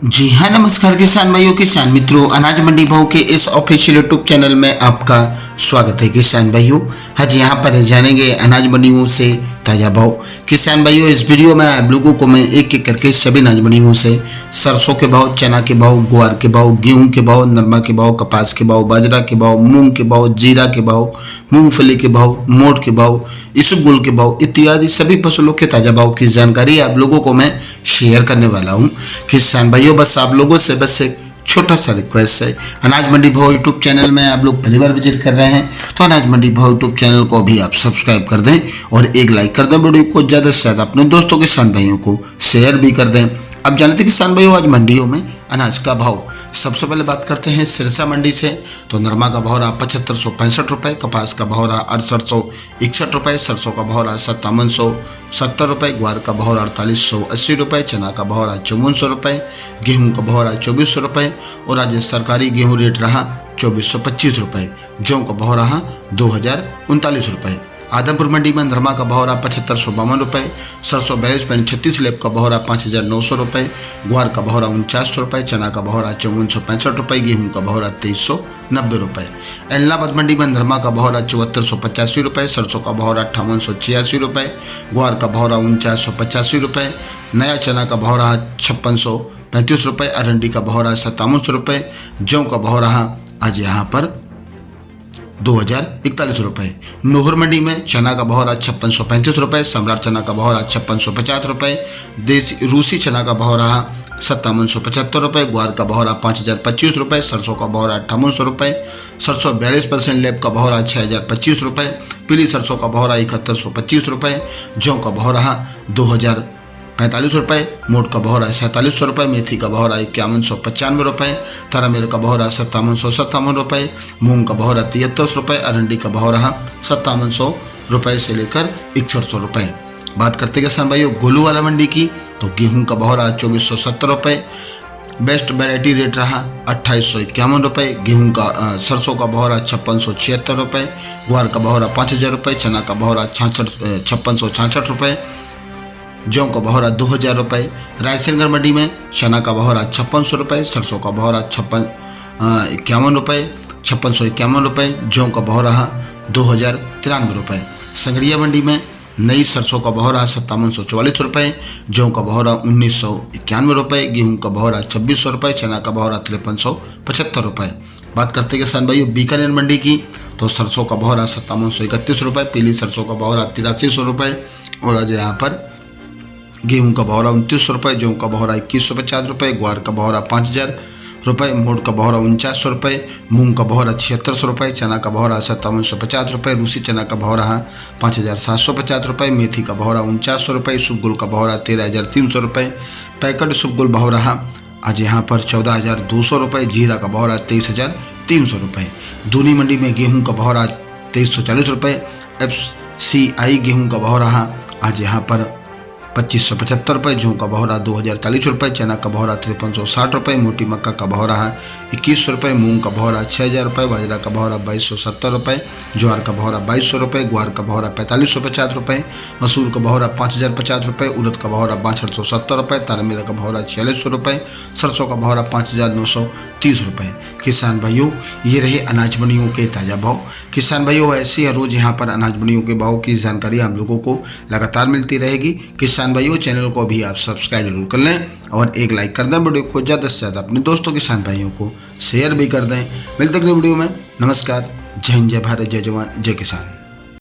जी हाँ, नमस्कार किसान भाइयों, किसान मित्रों, अनाज मंडी भाव के इस ऑफिशियल यूट्यूब चैनल में आपका स्वागत है। किसान भाइयों, आज यहाँ पर जानेंगे अनाज मंडियों से ताज़ा भाव। किसान भाइयों, इस वीडियो में आप लोगों को मैं एक एक करके सभी अनाज मंडियों से सरसों के भाव, चना के भाव, ग्वार के भाव, गेहूं के भाव, नरमा के भाव, कपास के भाव, बाजरा के भाव, मूंग के भाव, जीरा के भाव, मूंगफली के भाव, मोठ के भाव, इसबगोल के भाव इत्यादि सभी फसलों के ताज़ा भाव की जानकारी आप लोगों को मैं शेयर करने वाला हूँ। किसान भाइयों, बस आप लोगों से बस एक छोटा सा रिक्वेस्ट है, अनाज मंडी भाव यूट्यूब चैनल में आप लोग पहली बार विजिट कर रहे हैं तो अनाज मंडी भाव यूट्यूब चैनल को भी आप सब्सक्राइब कर दें और एक लाइक कर दें। वीडियो को ज़्यादा से ज़्यादा अपने दोस्तों किसान भाइयों को शेयर भी कर दें। अब जानते हैं किसान भाइयों, आज मंडियों में अनाज का भाव। सबसे पहले बात करते हैं सिरसा मंडी से। तो नरमा का भाव रहा 7565 रुपये, कपास का भाव रहा 6861 रुपये, सरसों का भाव रहा 5770 रुपये, ग्वार का भाव रहा 4880 रुपये, चना का भाव रहा 5400 रुपये, गेहूं का भाव रहा 2400 रुपये और आज सरकारी गेहूं रेट रहा 2425 रुपये, जौ का भाव रहा 2039 रुपये। आदमपुर मंडी में नरमा का भाव रहा 7552 रुपये, सरसों 42.36 लेब का भाव रहा 5900 रुपये, ग्वार का भाव रहा 4900 रुपये, चना का भाव रहा 5465 रुपये, गेहूं का भाव रहा 2390 रुपये। एलनाबाद मंडी में नरमा का भाव रहा 7485 रुपये, सरसों का भाव रहा 5886 रुपये, ग्वार का भाव रहा 4985 रुपये, नया चना का भाव रहा 5635 रुपये, अरंडी का भाव रहा 5700 रुपये, जौ का भाव रहा आज यहाँ पर 2041 रुपये। नोहर मंडी में चना का भाव रहा 5635 रुपये, सम्राट चना का भाव रहा 5650 रुपये, देसी रूसी चना का भाव रहा 5775 रुपये, ग्वार का भाव रहा 5025 रुपये, सरसों का भाव रहा 5800 रुपये, सरसों 42% लेब का भाव रहा 6025 रुपये, पीली सरसों का भाव रहा 7125 रुपये, जौ का भाव रहा 2045 रुपये, मोट का भाव रहा 4700 रुपये, मेथी का भाव रहा 5195 रुपये, तारामीर का भाव रहा 5757 रुपये, मूंग का भाव रहा 73 रुपये, अरंडी का भाव रहा 5700 रुपये से लेकर 6100 रुपये। बात करते हैं किसान भाइयों गोलू वाला मंडी की। तो गेहूं का भाव रहा 2470 रुपये, बेस्ट वैरायटी रेट रहा 2851 रुपये, गेहूं का सरसों का भाव रहा 5676 रुपये, ग्वार का भाव रहा 5000 रुपये, चना का भाव रहा 5666 रुपये, जौ का भाव रहा 2000 रुपये। रायसेनगढ़ मंडी में चना का भाव रहा 5600 रुपये, सरसों का भाव रहा 51 रुपये, 5651 रुपये, जौ का भाव रहा 2093 रुपये। संगड़िया मंडी में नई सरसों का भाव रहा 5744 रुपये, जौ का भाव रहा 1991 रुपये, गेहूं का भाव रहा 2600 रुपये, चना का भाव रहा 5375 रुपये। बात करते हैं किसान भाइयों बीकानेर मंडी की। तो सरसों का भाव रहा 5731 रुपये, पीली सरसों का भाव रहा 8300 रुपये और आज यहाँ पर गेहूं का भाव रहा 2900 रुपये, जौ का भाव रहा 2150 रुपये, ग्वार का भाव रहा 5000 रुपये, मोट का भाव रहा 4900 रुपये, मूंग का भाव रहा 7600 रुपये, चना का भाव रहा 5750 रुपये, रूसी चना का भाव रहा 5750 रुपये, मेथी का भाव रहा 4900 रुपये, इसबगोल का भाव रहा 13300 रुपये, पैकेट इसबगोल भाव रहा आज यहाँ पर 14200 रुपये, जीरा का भाव रहा 23300 रुपये। दूनी मंडी में गेहूँ का भाव रहा 2340 रुपये, FCI गेहूँ का भाव रहा आज यहाँ पर 2575 रुपये, जौ का भाव रहा 2040 रुपये, चना का भाव रहा 5360 रुपये, मोटी मक्का का भाव रहा 2100 रुपये, मूंग का भाव रहा 6000 रुपये, बाजरा का भाव रहा 2270 रुपये, ज्वार का भाव रहा 2200 रुपये, ग्वार का भाव रहा 4550 रुपये, मसूर का भाव रहा 5050 रुपये, उड़द का भाव रहा 6270 रुपये, तारामीरा का भाव रहा 4600 रुपये, सरसों का भाव रहा 5930 रुपये। किसान भाइयों, ये रहे अनाज मंडियों के ताज़ा भाव। किसान भाइयों, ऐसे हर रोज़ यहाँ पर अनाज मंडियों के भाव की जानकारी हम लोगों को लगातार मिलती रहेगी। किसान भाइयों, चैनल को भी आप सब्सक्राइब जरूर कर लें और एक लाइक कर दें। वीडियो को ज़्यादा से ज़्यादा अपने दोस्तों किसान भाइयों को शेयर भी कर दें। मिलते अगले वीडियो में। नमस्कार, जय हिंद, जय भारत, जय जवान, जय किसान।